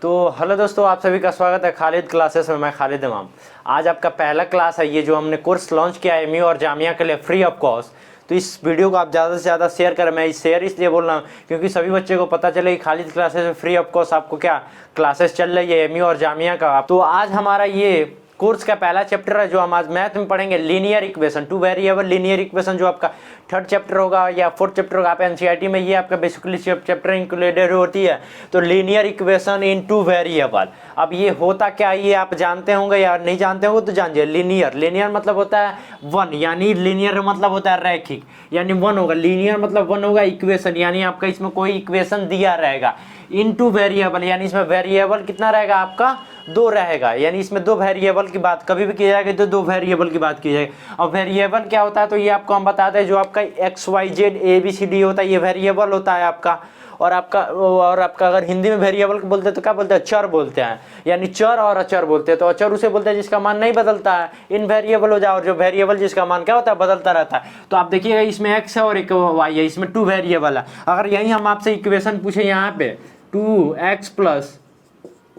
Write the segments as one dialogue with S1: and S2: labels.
S1: तो हेलो दोस्तों, आप सभी का स्वागत है खालिद क्लासेस में। मैं खालिद इमाम। आज आपका पहला क्लास है, ये जो हमने कोर्स लॉन्च किया है एमयू और जामिया के लिए फ्री ऑफ कॉस्ट। तो इस वीडियो को आप ज़्यादा से ज़्यादा शेयर करें। मैं शेयर इसलिए बोल रहा हूँ क्योंकि सभी बच्चे को पता चले कि खालिद क्लासेस में फ्री ऑफ कॉस्ट आपको क्या क्लासेस चल रही है एमयू और जामिया का। तो आज हमारा ये कोर्स का पहला चैप्टर है जो हम आज मैथ में पढ़ेंगे, linear equation, two variable linear equation, जो आपका थर्ड चैप्टर होगा या फोर्थ चैप्टर होगा। आप एनसीईआरटी में ये आपका बेसिकली चैप्टर इंक्लूडेड होती है। तो linear equation in two variable, अब ये होता क्या है ये आप जानते होंगे या नहीं जानते होंगे तो जानिए। लीनियर मतलब होता है वन, यानी लीनियर मतलब होता है रैखिक, यानी वन होगा। लीनियर मतलब वन होगा इक्वेशन, यानी आपका इसमें कोई इक्वेशन दिया रहेगा। इनटू वेरिएबल यानी इसमें वेरिएबल कितना रहेगा आपका, दो रहेगा, यानी इसमें दो वेरिएबल की बात कभी भी की जाएगी तो दो वेरिएबल की बात की जाएगी। और वेरिएबल क्या होता है तो ये आपको हम बताते हैं, जो आपका X Y Z A B C D होता है ये वेरिएबल होता है आपका। और आपका अगर हिंदी में वेरिएबल बोलते हैं तो क्या बोलते हैं, चर बोलते हैं, यानी चर और अचर बोलते हैं। तो अचर उसे बोलते हैं जिसका मान नहीं बदलता है, इनवेरिएबल हो जाए, और जो वेरिएबल जिसका मान क्या होता है, बदलता रहता है। तो आप देखिएगा इसमें एक्स है और एक वाई है, इसमें टू वेरिएबल है। अगर यही हम आपसे इक्वेशन पूछे यहाँ पे 2x +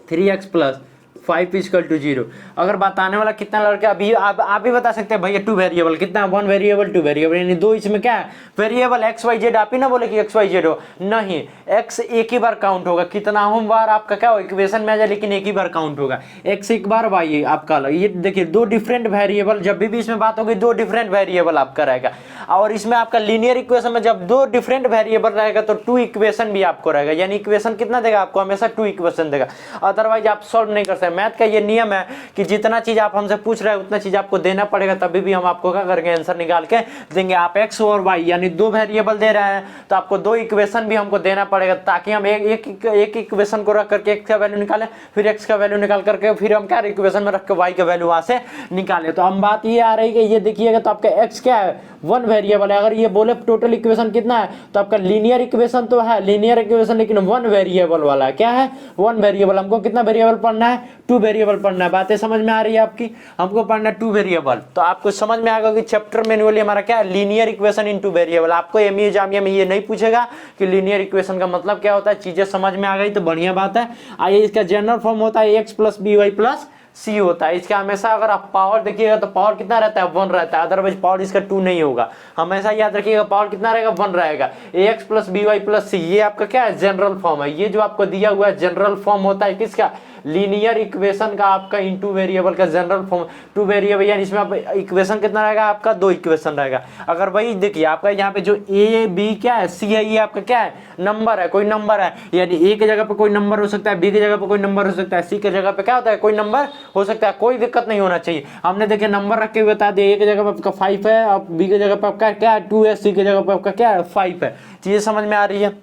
S1: 3x + 5 = 0, अगर बताने वाला कितना लड़का अभी आप भी बता सकते हैं भैया टू वेरिएबल कितना, वन वेरिएबल टू वेरिएबल, यानी दो इसमें क्या है वेरिएबल एक्स वाई जेड। आप ही ना बोले कि एक्स वाई जेड हो, नहीं, एक्स एक ही बार काउंट होगा, कितना हो बार आपका क्या हो इक्वेशन में आ जाए, लेकिन एक ही बार काउंट होगा, एक्स एक बार, वाई आपका। ये देखिए दो डिफरेंट वेरिएबल, जब भी इसमें बात होगी दो डिफरेंट वेरिएबल आपका रहेगा। और इसमें आपका लीनियर इक्वेशन में जब दो डिफरेंट वेरिएबल रहेगा तो टू इक्वेशन भी आपको रहेगा, यानी इक्वेशन कितना देगा आपको, हमेशा टू इक्वेशन देगा, अदरवाइज आप सॉल्व नहीं कर सकते। मैथ का ये नियम है कि जितना चीज आप हमसे पूछ रहे हैं उतना चीज आपको देना पड़ेगा, तभी भी हम आपको क्या करेंगे, आंसर निकाल के देंगे। आप एक्स और वाई यानी दो वेरिएबल दे रहे हैं तो आपको दो इक्वेशन भी हमको देना पड़ेगा, ताकि हम एक इक्वेशन को रख करके एक्स का वैल्यू निकालें, फिर एक्स का वैल्यू निकाल करके फिर हम क्या इक्वेशन में रख के वाई का वैल्यू वहां से निकाले। तो हम बात ये आ रही है कि ये देखिएगा तो आपका एक्स क्या है, वन वेरिएबल है। अगर ये बोले टोटल इक्वेशन कितना है तो आपका लीनियर इक्वेशन तो है लीनियर इक्वेशन, लेकिन वन वेरिएबल वाला है। क्या है, वन वेरिएबल। हमको कितना वेरिएबल पढ़ना है, टू वेरिएबल पढ़ना है। बातें समझ में आ रही है आपकी, हमको पढ़ना है टू वेरिएबल। तो आपको समझ में आएगा कि चैप्टर मैनुअली हमारा क्या है, linear equation in two variable. आपको एमयू जामिया में ये नहीं पूछेगा कि लीनियर इक्वेशन का मतलब क्या होता है, चीजें समझ में आ गई तो बढ़िया बात है। आइए, इसका जनरल फॉर्म होता है एक्स + by + c होता है। इसका हमेशा अगर आप पावर देखिएगा तो पावर कितना रहता है, वन रहता है, अदरवाइज पावर इसका टू नहीं होगा। हमेशा याद रखिएगा पावर कितना रहेगा, वन रहेगा। ax + by + c ये आपका क्या है, जनरल फॉर्म है। ये जो आपको दिया हुआ है जनरल फॉर्म होता है किसका, लीनियर इक्वेशन का, आपका इनटू वेरिएबल का जनरल फॉर्म। टू वेरिएबल यानी इसमें आप इक्वेशन कितना रहेगा आपका, दो इक्वेशन रहेगा। अगर वही देखिए आपका यहाँ पे जो ए बी क्या है, सी है, ये आपका क्या है, नंबर है, कोई नंबर है, यानी ए की जगह पे कोई नंबर हो सकता है, बी की जगह पे कोई नंबर हो सकता है, सी की जगह पे क्या होता है, कोई नंबर हो सकता है। कोई दिक्कत नहीं होना चाहिए। हमने देखिए नंबर रख के बता दिया, ए की जगह पे आपका 5 है और बी की जगह पे आपका क्या है, 2 है, सी की जगह पे आपका क्या है, 5 है। चीजें समझ में आ रही है।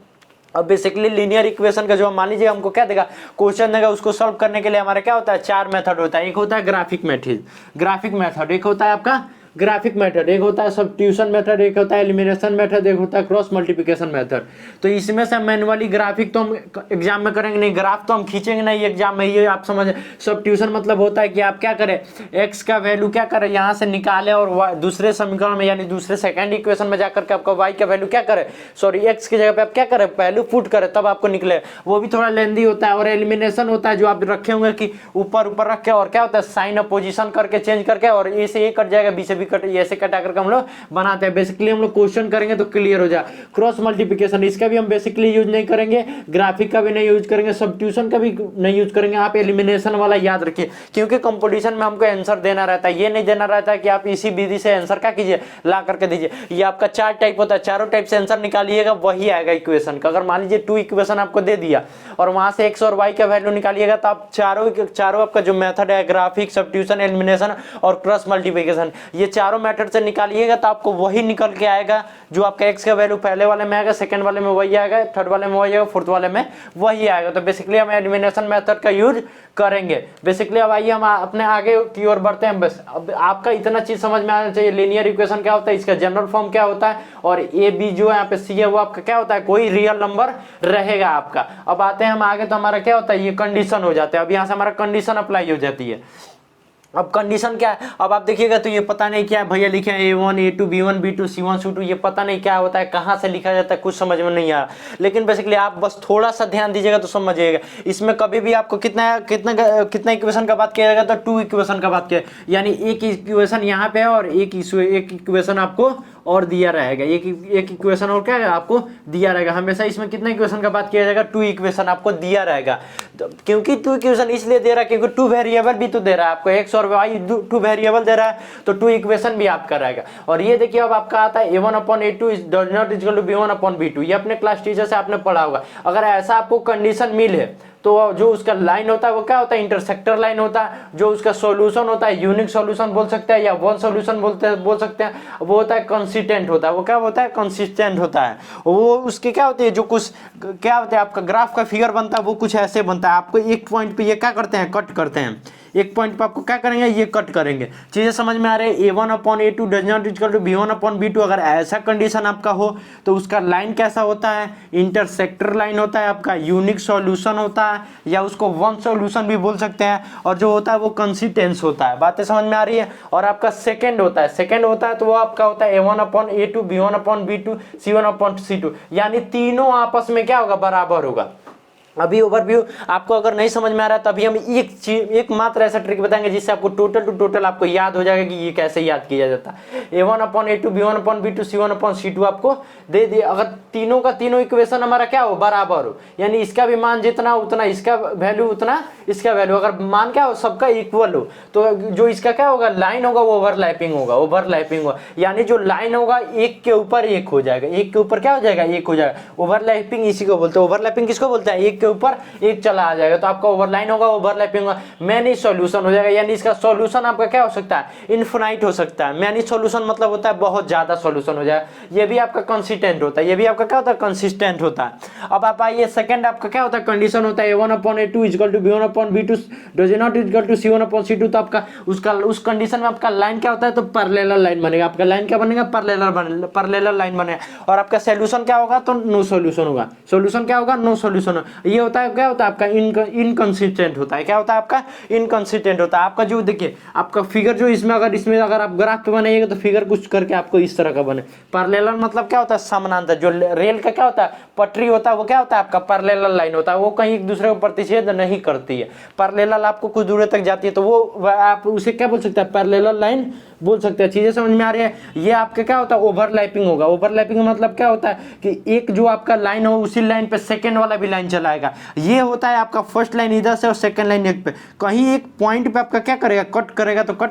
S1: अब बेसिकली लीनियर इक्वेशन का जो मान लीजिए हमको क्या देगा, क्वेश्चन देगा, उसको सॉल्व करने के लिए हमारा क्या होता है, चार मेथड होता है। एक होता है ग्राफिक मेथड, एक होता है आपका ग्राफिक मेथड, एक होता है सब्स्टिट्यूशन मेथड, एक होता है एलिमिनेशन मेथड, एक होता है क्रॉस मल्टीप्लिकेशन मेथड। तो इसमें से मैनुअली ग्राफिक तो हम एग्जाम में करेंगे नहीं, ग्राफ तो हम खींचेंगे नहीं एग्जाम में, ये आप समझ। सब्स्टिट्यूशन मतलब होता है कि आप क्या करें, एक्स का वैल्यू क्या करें यहाँ से निकाले और दूसरे समीकरण में यानी दूसरे सेकंड इक्वेशन में जाकर के आपका वाई का वैल्यू क्या करे, सॉरी एक्स की जगह पे आप क्या करें, वैल्यू पुट करें तब आपको निकले। वो भी थोड़ा लेंदी होता है। और एलिमिनेशन होता है जो आप रखे होंगे कि ऊपर ऊपर रख के, और क्या होता है साइन अपोजिशन करके चेंज करके, और ए से ए कट जाएगा, बी से बी कट, ऐसे कटा करके हम लोग बनाते हैं। बेसिकली हम लोग क्वेश्चन करेंगे तो क्लियर हो जाए। क्रॉस मल्टीप्लिकेशन इसका भी हम बेसिकली यूज नहीं करेंगे, ग्राफिक का भी नहीं यूज करेंगे, सब्स्टिट्यूशन का भी नहीं यूज करेंगे। आप एलिमिनेशन वाला याद रखिए, क्योंकि कंपटीशन में हमको आंसर देना रहता है, ये नहीं देना रहता है कि आप इसी विधि से आंसर क्या कीजिए, ला करके दीजिए। ये आपका चार टाइप होता है, चारों टाइप से आंसर निकालिएगा वही आएगा इक्वेशन का। अगर मान लीजिए टू इक्वेशन आपको दे दिया और वहां से एक्स और वाई का वैल्यू निकालिएगा तो आप चारों आपका जो मेथड है, ग्राफिक, सब्स्टिट्यूशन, एलिमिनेशन और क्रॉस मल्टीप्लिकेशन, ये चारों मेथड से निकालिएगा तो आपको वही निकल के आएगा जो आपका एक्स का वैल्यू पहले वाले में आएगा, सेकंड वाले में वही आएगा, थर्ड वाले में वही आएगा, फोर्थ वाले में वही आएगा। तो बेसिकली हम एलिमिनेशन मेथड का यूज करेंगे। बेसिकली अब आइए हम अपने आगे की ओर बढ़ते हैं। बस अब आपका इतना चीज समझ में आना चाहिए, लीनियर इक्वेशन क्या होता है, इसका जनरल फॉर्म क्या होता है, और ए बी जो है यहाँ पे सी है वो आपका क्या होता है, कोई रियल नंबर रहेगा आपका। अब आते हैं हम आगे तो हमारा क्या होता है, ये कंडीशन हो जाता है। अब यहाँ से हमारा कंडीशन अप्लाई हो जाती है। अब कंडीशन क्या है, अब आप देखिएगा तो ये पता नहीं क्या है भैया लिखे हैं A1 A2 B1 B2 C1 C2, ये पता नहीं क्या होता है, कहाँ से लिखा जाता है, कुछ समझ में नहीं आ रहा। लेकिन बेसिकली आप बस थोड़ा सा ध्यान दीजिएगा तो समझिएगा। इसमें कभी भी आपको कितना कितना कितना इक्वेशन का बात किया जाएगा, तो 2 इक्वेशन का बात किया, यानी एक इक्वेशन यहाँ पे है और एक इक्वेशन आपको और दिया रहेगा, एक इक्वेशन और क्या है आपको दिया रहेगा। हमेशा इसमें कितना इक्वेशन का बात किया जाएगा, 2 इक्वेशन आपको दिया रहेगा। तो क्योंकि 2 इक्वेशन इसलिए दे रहा है क्योंकि 2 वेरिएबल भी तो दे रहा है आपको, एक्स और वाई 2 वेरिएबल दे रहा है, तो 2 इक्वेशन भी आपका रहेगा। और ये देखिए अब आपका आता है A1/A2 does not equal to B1/B2, ये अपने क्लास टीचर से आपने पढ़ा होगा। अगर ऐसा आपको कंडीशन मिले तो जो उसका लाइन होता है वो क्या होता है, इंटरसेक्टर लाइन होता है। जो उसका सॉल्यूशन होता है, यूनिक सॉल्यूशन बोल सकते हैं या वन सॉल्यूशन बोल सकते हैं, वो होता है कंसिस्टेंट होता है। वो क्या होता है, कंसिस्टेंट होता है। वो उसके क्या होते हैं, जो कुछ क्या होता है आपका ग्राफ का फिगर बनता है वो कुछ ऐसे बनता है। आपको एक पॉइंट पे ये क्या करते हैं, कट करते हैं। एक पॉइंट पे आपको क्या करेंगे, ये कट करेंगे। चीजें समझ में आ रही है। A1/A2 does not equal to B1/B2, अगर ऐसा कंडीशन आपका हो तो उसका लाइन कैसा होता है, इंटरसेक्टर लाइन होता है आपका, यूनिक सॉल्यूशन होता है या उसको वन सॉल्यूशन भी बोल सकते हैं, और जो होता है वो कंसिस्टेंस होता है। बातें समझ में आ रही है। और आपका सेकंड होता है तो वो आपका होता है A1/A2 B1/B2 C1/C2, यानी तीनों आपस में क्या होगा, बराबर होगा। अभी ओवरव्यू आपको अगर नहीं समझ में आ रहा है, तभी हम एक मात्र ऐसा ट्रिक बताएंगे जिससे आपको टोटल टू टोटल आपको याद हो जाएगा कि ये कैसे याद किया जाता है। A1/A2 B1/B2 C1/C2 आपको दे दिए। अगर तीनों का तीनों इक्वेशन हमारा क्या हो, बराबर हो, यानी इसका भी मान जितना उतना इसका वैल्यू उतना इसका वैल्यू, अगर मान क्या हो, सबका इक्वल हो, तो जो इसका क्या होगा, लाइन होगा वो ओवरलैपिंग होगा। यानी जो लाइन होगा एक के ऊपर एक हो जाएगा, एक के ऊपर क्या हो जाएगा, एक हो जाएगा। ओवरलैपिंग इसी को बोलते हैं। ओवरलैपिंग किसको बोलते हैं, एक के ऊपर एक चला आ जाएगा, तो आपका ओवरलाइन होगा, ओवरलैपिंग होगा, मैनी सॉल्यूशन हो जाएगा। यानी इसका सॉल्यूशन आपका क्या हो सकता है, इनफिनाइट हो सकता है। मैनी सॉल्यूशन मतलब होता है बहुत ज्यादा सॉल्यूशन हो जाएगा। ये भी आपका कंसिस्टेंट होता है, ये भी आपका क्या होता है, कंसिस्टेंट होता है। अब आप आइए सेकंड, आपका क्या होता है, कंडीशन होता है A1/A2 equal to B1/B2 does not equal to C1/C2, तो आपका उस कंडीशन में आपका लाइन क्या होता है, तो पैरेलल लाइन बनेगा। आपका लाइन क्या बनेगा, पैरेलल लाइन बनेगा। और आपका सॉल्यूशन क्या होगा, तो नो सॉल्यूशन होगा। सॉल्यूशन क्या होगा, नो सॉल्यूशन। ये होता है क्या होता है आपका इनकंसिस्टेंट होता है। क्या होता है आपका, इनकंसिस्टेंट होता है। आपका जो देखिए आपका फिगर जो इसमें अगर आप ग्राफ पे बनाइएगा तो फिगर कुछ करके आपको इस तरह का बने। पैरेलल मतलब क्या होता है, समानांतर। जो रेल का क्या होता है, पटरी होता है, वो क्या होता है आपका पैरेलल लाइन होता है। वो कहीं एक दूसरे को प्रतिच्छेद नहीं करती है। पैरेलल आपको कुछ दूर तक जाती है तो वो आप उसे क्या बोल सकते हैं, पैरेलल लाइन बोल सकते हैं। चीजें समझ में आ रही है। ये आपका क्या होता है, ओवरलैपिंग होगा। ओवरलैपिंग मतलब क्या होता है कि एक जो आपका लाइन हो उसी लाइन पे सेकंड वाला भी लाइन चलाएगा। ये होता है आपका फर्स्ट लाइन इधर से और सेकंड लाइन एक पे। कहीं एक पॉइंट पे आपका क्या करेगा, कट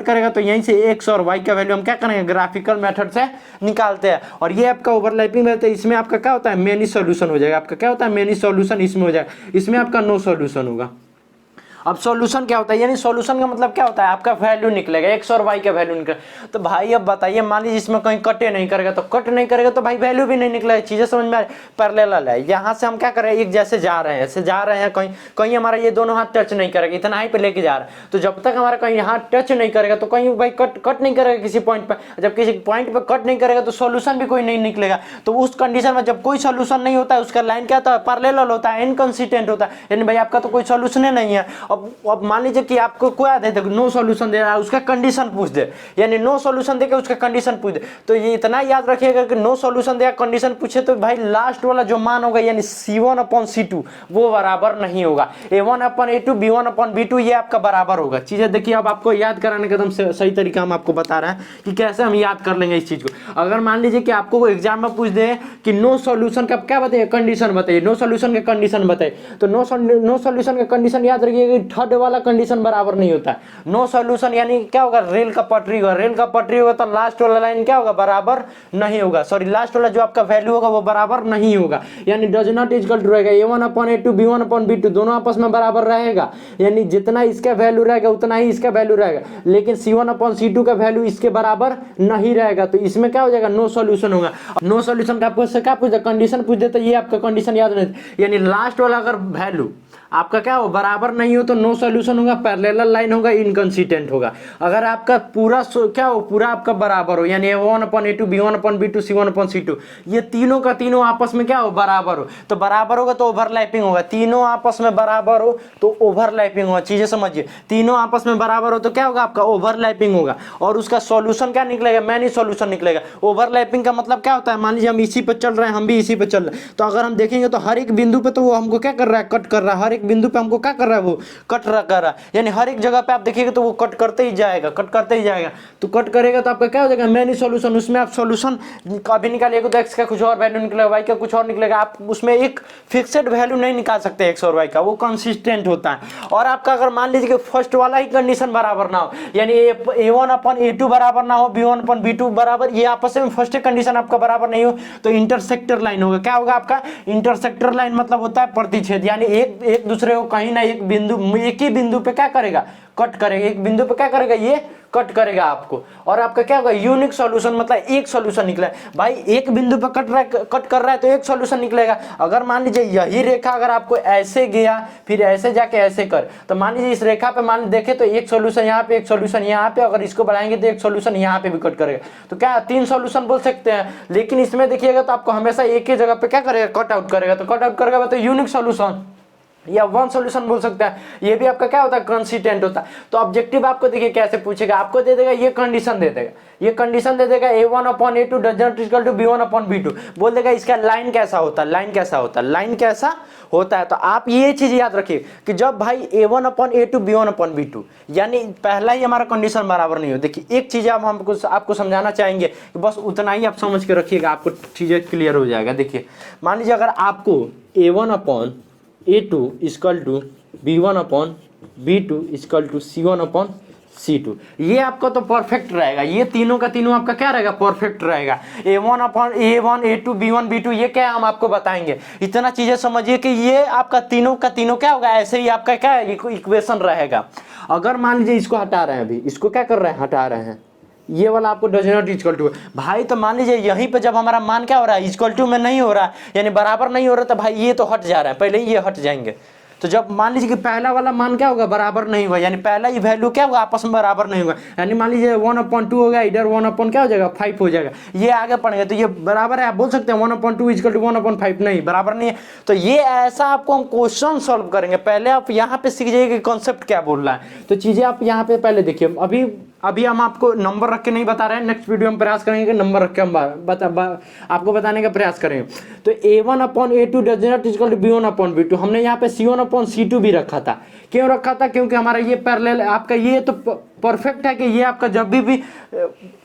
S1: करेगा तो यहीं से एक्स और वाई का वैल्यू हम क्या करेंगे, ग्राफिकल मेथड से निकालते हैं। और ये आपका ओवरलैपिंग रहता है। इसमें आपका क्या होता है, मेनी सॉल्यूशन हो जाएगा। आपका क्या होता है, मेनी सॉल्यूशन इसमें हो जाएगा। इसमें आपका नो सॉल्यूशन होगा। अब सॉल्यूशन क्या होता है, यानी सॉल्यूशन का मतलब क्या होता है, आपका वैल्यू निकलेगा, एक्स और वाई का वैल्यू निकलेगा। तो भाई अब बताइए, मान लीजिए इसमें कहीं कटे नहीं करेगा, तो कट नहीं करेगा तो भाई वैल्यू भी नहीं निकलेगा। चीजें समझ में आ रही, पैरेलल है। यहाँ से हम क्या कर रहे हैं, एक जैसे जा रहे हैं, कहीं हमारा ये दोनों हाथ टच नहीं करेगा, इतना हाई पे लेके जा रहा है। तो जब तक हमारा कहीं हाथ टच नहीं करेगा तो कहीं भाई कट नहीं करेगा किसी पॉइंट पर। जब किसी पॉइंट पर कट नहीं करेगा तो सॉल्यूशन भी कोई नहीं निकलेगा। तो उस कंडीशन में जब कोई सॉल्यूशन नहीं होता है, उसका लाइन क्या होता है, पैरेलल होता है, इनकंसिस्टेंट होता है। यानी भाई आपका तो कोई सॉल्यूशन नहीं है। अब मान लीजिए कि आपको क्या दे दे, नो सॉल्यूशन दे रहा है, उसका कंडीशन पूछ दे, यानी नो सॉल्यूशन देके उसका कंडीशन पूछ दे। तो ये इतना याद रखिएगा कि नो सॉल्यूशन देगा, कंडीशन पूछे तो भाई लास्ट वाला जो मान होगा यानी C1/C2 वो बराबर नहीं होगा। A1/A2 B1/B2 ये आपका बराबर होगा। चीजें देखिए, अब आपको याद कराने का एकदम सही तरीका हम आपको बता रहे हैं कि कैसे हम याद कर लेंगे इस चीज को। अगर मान लीजिए कि आपको एग्जाम में पूछ दे कि नो सॉल्यूशन का क्या बताइए, कंडीशन बताइए, नो सॉल्यूशन का कंडीशन बताइए, तो नो सॉल्यूशन का कंडीशन याद रखिएगा कि थर्ड वाला कंडीशन बराबर नहीं होता। नो सॉल्यूशन यानी क्या होगा, रेल का पटरी होगा, तो लास्ट वाला लाइन क्या होगा, बराबर नहीं होगा। सॉरी, लास्ट वाला जो आपका वैल्यू होगा वो बराबर नहीं होगा। यानी डज नॉट इक्वल टू रहेगा A1/A2 B1/B2 दोनों आपस में बराबर रहेगा। यानी जितना इसका वैल्यू रहेगा उतना ही इसका वैल्यू रहेगा, लेकिन C1/C2 का वैल्यू इसके बराबर नहीं रहेगा। तो इसमें क्या हो जाएगा, नो सॉल्यूशन होगा। नो सॉल्यूशन का आपको क्या पूछता, कंडीशन पूछ देता, ये आपका कंडीशन याद नहीं। यानी लास्ट वाला अगर वैल्यू आपका क्या हो, बराबर नहीं हो तो नो सॉल्यूशन होगा, पैरेलल लाइन होगा, इनकंसिस्टेंट होगा। अगर आपका पूरा क्या हो, पूरा आपका बराबर हो, यानी A1/A2 B1/B2 C1/C2 ये तीनों का तीनों आपस में क्या हो, बराबर हो, तो बराबर होगा तो ओवरलैपिंग होगा। तीनों आपस में बराबर हो तो ओवरलैपिंग होगा, चीजें समझिए। तीनों आपस में बराबर हो तो क्या होगा, आपका ओवरलैपिंग होगा। और उसका सॉल्यूशन क्या निकलेगा, मैनी सॉल्यूशन निकलेगा। ओवरलैपिंग का मतलब क्या होता है, मान लीजिए हम इसी पे चल रहे हैं, हम भी इसी पे चल रहे हैं, तो अगर हम देखेंगे तो हर एक बिंदु पे तो वो हमको क्या कर रहा है, कट कर रहा है। हर एक बिंदु पे हमको क्या कर रहा है, वो कट कर रहा है। यानी हर एक जगह पे आप देखिएगा तो वो कट करते ही जाएगा, कट करते ही जाएगा। तो कट करेगा तो आपका क्या हो जाएगा, मैनी सॉल्यूशन। उसमें आप सॉल्यूशन कभी निकालिएगा तो एक्स का कुछ और वैल्यू निकलेगा, वाई का कुछ और निकलेगा। आप उसमें एक फिक्सेड वैल्यू नहीं निकाल सकते एक्स और वाई का, वो कंसिस्टेंट होता है। और आपका अगर मान लीजिए कि फर्स्ट वाला ही कंडीशन बराबर ना हो, यानी A1/A2 बराबर ना हो, B1/B2 बराबर, ये आपस में फर्स्ट कंडीशन आपका बराबर नहीं हो, तो इंटरसेक्टर लाइन होगा। क्या होगा आपका, इंटरसेक्टर लाइन मतलब होता है प्रतिच्छेद, यानी एक दूसरे को कहीं ना एक बिंदु, एक ही बिंदु पे क्या करेगा, कट करेगा। एक बिंदु पे क्या करेगा, ये कट करेगा आपको। और आपका क्या होगा, यूनिक सॉल्यूशन, मतलब एक सॉल्यूशन निकला है। भाई एक बिंदु पे कट कर रहा है तो एक सॉल्यूशन निकलेगा। अगर मान लीजिए यही रेखा अगर आपको ऐसे गया, फिर ऐसे जाके ऐसे कर, तो मान लीजिए इस रेखा पे मान देखे तो एक सॉल्यूशन यहाँ पे, एक सॉल्यूशन यहाँ पे, अगर इसको बढ़ाएंगे तो एक सॉल्यूशन यहाँ पे भी कट करेगा। तो क्या 3 सॉल्यूशन बोल सकते हैं। लेकिन इसमें देखिएगा तो आपको हमेशा एक ही जगह पे क्या करेगा, कट आउट करेगा। तो कट आउट करेगा तो यूनिक सॉल्यूशन या वन सॉल्यूशन बोल सकता है। ये भी आपका क्या होता है, कंसिस्टेंट होता है। तो ऑब्जेक्टिव आपको देखिए कैसे पूछेगा, आपको दे देगा ये कंडीशन दे देगा, ये कंडीशन दे देगा A1/A2 does not equal to B1/B2, बोल देगा इसका लाइन कैसा होता है, लाइन कैसा होता है, लाइन कैसा होता है। तो आप ये चीज याद रखिए कि जब भाई A1/A2 B1/B2 यानी पहला ही हमारा कंडीशन बराबर नहीं हो। देखिए एक चीज आप हमको आपको समझाना चाहेंगे, बस उतना ही आप समझ के रखिएगा, आपको चीजें क्लियर हो जाएगा। देखिए मान लीजिए अगर आपको A1/A2 equal to B1/B2 equal to C1/C2, ये आपका तो परफेक्ट रहेगा। ये तीनों का तीनों आपका क्या रहेगा, परफेक्ट रहेगा। A1 A2 B1 B2 ये क्या हम आपको बताएंगे। इतना चीजें समझिए कि ये आपका तीनों का तीनों क्या होगा, ऐसे ही आपका क्या इक्वेशन रहेगा। अगर मान लीजिए इसको हटा रहे हैं, अभी इसको क्या कर रहे हैं, हटा रहे हैं, ये वाला आपको डज नॉट इक्वल टू भाई, तो मान लीजिए यहीं पे जब हमारा मान क्या हो रहा है, इक्वल टू में नहीं हो रहा, यानी बराबर नहीं हो रहा, तो भाई ये तो हट जा रहा है, पहले ही ये हट जाएंगे। तो जब मान लीजिए कि पहला वाला मान क्या होगा, बराबर नहीं हुआ, यानी पहला ही वैल्यू क्या होगा, आपस में बराबर नहीं होगा। यानी मान लीजिए 1/2 हो गया, इधर 1 क्या हो जाएगा, 5 हो जाएगा। ये आगे पढ़ेंगे तो ये बराबर है, आप बोल सकते हैं 1/2 इक्वल टू 1/5, नहीं बराबर नहीं है। तो ये ऐसा आपको हम क्वेश्चन सॉल्व करेंगे। पहले आप यहाँ पे सीख जाइए कि कॉन्सेप्ट क्या बोल रहा है। तो चीजें आप यहाँ पे पहले देखिए। अभी हम आपको नंबर रख के नहीं बता रहे हैं, नेक्स्ट वीडियो में प्रयास करेंगे कि नंबर रख के हम आपको बताने का प्रयास करेंगे। तो A1/A2 does not equal to B1/B2, हमने यहाँ पे C1/C2 भी रखा था। क्यों रखा था, क्योंकि हमारा ये पैरेलल आपका ये तो परफेक्ट है कि ये आपका जब भी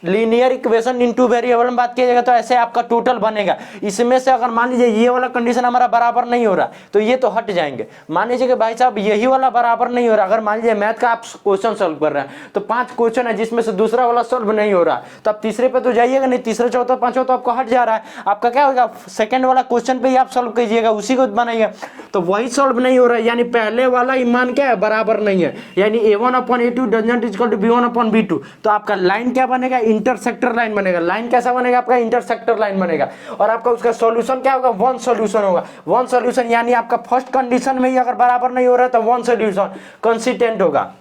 S1: linear equation in two variable में बात किया जाएगा तो ऐसे आपका टोटल बनेगा। इसमें से अगर मान लीजिए ये वाला कंडीशन हमारा बराबर नहीं हो रहा तो ये तो हट जाएंगे। मान लीजिए कि भाई साहब यही वाला बराबर नहीं हो रहा, अगर मान लीजिए मैथ का आप क्वेश्चन सॉल्व कर रहे हैं तो 5 क्वेश्चन है जिसमें से दूसरा वाला सॉल्व नहीं हो रहा, तो आप तीसरे पे तो जाइएगा नहीं, तीसरा चौथा पांचवा तो आपको हट जा रहा है। आपका क्या होगा, सेकंड वाला क्वेश्चन पे ही आप सॉल्व कीजिएगा, उसी को बनाइएगा। तो वही सॉल्व नहीं हो रहा है, यानी पहले वाला मान क्या है, बराबर नहीं है। यानी A1/A2 does not equal to B1/B2, तो आपका लाइन क्या बनेगा, इंटरसेक्टर लाइन बनेगा। लाइन कैसा बनेगा आपका, इंटरसेक्टर लाइन बनेगा। और आपका उसका सॉल्यूशन क्या होगा, वन सॉल्यूशन होगा। वन सॉल्यूशन यानी आपका फर्स्ट कंडीशन में ही अगर बराबर नहीं हो रहा है तो वन सॉल्यूशन कंसिस्टेंट होगा।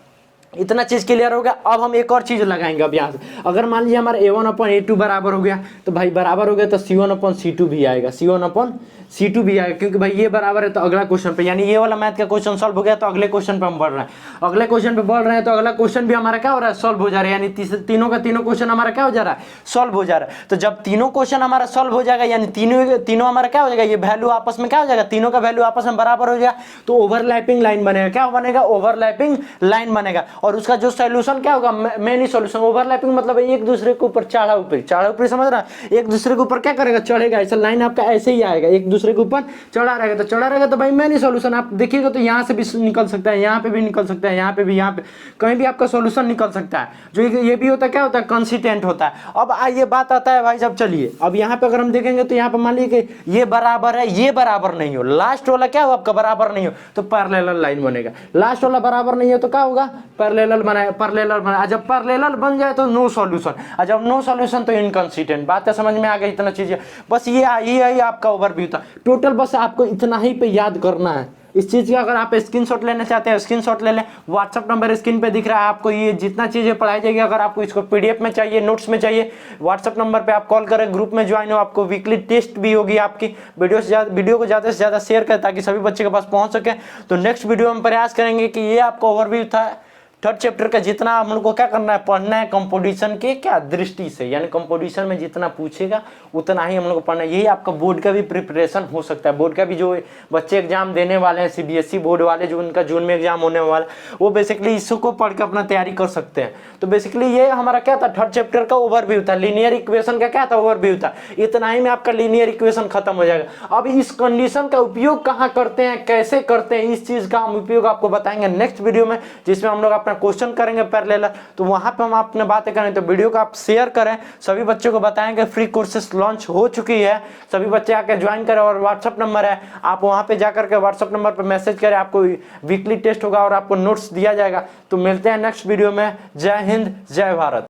S1: इतना चीज क्लियर हो गया। अब हम एक और चीज लगाएंगे। अब यहाँ से अगर मान लीजिए हमारा A1/A2 बराबर हो गया तो भाई बराबर हो गया तो C1/C2 भी आएगा, C1/C2 भी आएगा, क्योंकि भाई ये बराबर है तो अगला क्वेश्चन पे, यानी ये वाला मैथ का क्वेश्चन सॉल्व हो गया तो अगले क्वेश्चन पे हम बढ़ रहे हैं। अगले क्वेश्चन पे बढ़ रहे हैं तो अगला क्वेश्चन भी हमारा क्या हो रहा है, सॉल्व हो जा रहा है। यानी तीनों का तीनों क्वेश्चन हमारा क्या हो जा रहा है, सॉल्व हो जा रहा है। तो जब तीनों क्वेश्चन हमारा सॉल्व हो जाएगा, यानी तीनों हमारा क्या हो जाएगा, ये वैल्यू आपस में क्या हो जाएगा, तीनों का वैल्यू आपस में बराबर हो जाएगा, तो ओवरलैपिंग लाइन बनेगा। क्या बनेगा, ओवरलैपिंग लाइन बनेगा। और उसका जो सॉल्यूशन क्या होगा, मेनी सॉल्यूशन। ओवरलैपिंग मतलब एक दूसरे के ऊपर चढ़ा ऊपरी, समझ रहा है, एक दूसरे के ऊपर क्या करेगा, चढ़ेगा। ऐसा लाइन आपका ऐसे ही आएगा, एक दूसरे के ऊपर चढ़ा रहेगा तो भाई मेनी सॉल्यूशन। आप देखिएगा तो यहाँ से भी निकल सकता है, यहाँ पे भी निकल सकता है, यहाँ पे भी, यहाँ पे कहीं भी आपका सॉल्यूशन निकल सकता है। जो ये भी होता है, क्या होता है, कंसिस्टेंट होता है। अब ये बात आता है भाई साहब, चलिए अब यहाँ पे अगर हम देखेंगे तो यहाँ पे मान लीजिए कि ये बराबर है, ये बराबर नहीं हो, लास्ट वाला क्या हो आपका, बराबर नहीं हो, तो पैरेलल लाइन बनेगा। लास्ट वाला बराबर नहीं है तो क्या होगा, पैरेलल बनाए। जब पैरेलल बन जाए तो नो सॉल्यूशन, और जब नो सॉल्यूशन तो इनकंसिस्टेंट। बात है समझ में आ गई, इतना चीजें बस ये आपका ओवरव्यू था टोटल। बस आपको इतना ही पे याद करना है, इस चीज़ का अगर आप स्क्रीनशॉट लेना चाहते हैं स्क्रीनशॉट ले लें, व्हाट्सअप नंबर स्क्रीन पे दिख रहा है आपको। ये जितना चीज़ें पढ़ाई जाएगी, अगर आपको इसको पीडीएफ में चाहिए, नोट्स में चाहिए, व्हाट्सअप नंबर पे आप कॉल करें, ग्रुप में ज्वाइन हो, आपको वीकली टेस्ट भी होगी आपकी। वीडियो को ज़्यादा से ज़्यादा शेयर करें ताकि सभी बच्चे के पास पहुँच सके। तो नेक्स्ट वीडियो में प्रयास करेंगे कि ये आपका ओवरव्यू था थर्ड चैप्टर का, जितना हम लोग को क्या करना है, पढ़ना है कंपोजिशन के क्या दृष्टि से, यानी कंपोजिशन में जितना पूछेगा उतना ही हम लोग को पढ़ना है। यही आपका बोर्ड का भी प्रिपरेशन हो सकता है। बोर्ड का भी जो बच्चे एग्जाम देने वाले हैं, सीबीएसई बोर्ड वाले, जो उनका जून में एग्जाम होने वाला, वो बेसिकली इसको पढ़ के अपना तैयारी कर सकते हैं। तो बेसिकली ये हमारा क्या था, थर्ड चैप्टर का ओवरव्यू था। लीनियर इक्वेशन का क्या था, ओवरव्यू था। इतना ही में आपका लीनियर इक्वेशन खत्म हो जाएगा। अब इस कंडीशन का उपयोग कहाँ करते हैं, कैसे करते हैं, इस चीज का हम उपयोग आपको बताएंगे नेक्स्ट वीडियो में, जिसमें हम लोग क्वेश्चन करेंगे पैरेलल। तो वहां पे हम अपने बातें करें, तो वीडियो को आप शेयर करें, सभी बच्चों को बताएंगे फ्री कोर्सेस लॉन्च हो चुकी है, सभी बच्चे आके ज्वाइन करें। और व्हाट्सअप नंबर है, आप वहां पे जाकर के व्हाट्सअप नंबर पे मैसेज करें, आपको वीकली टेस्ट होगा और आपको नोट्स दिया जाएगा। तो मिलते हैं नेक्स्ट वीडियो में। जय हिंद, जय भारत।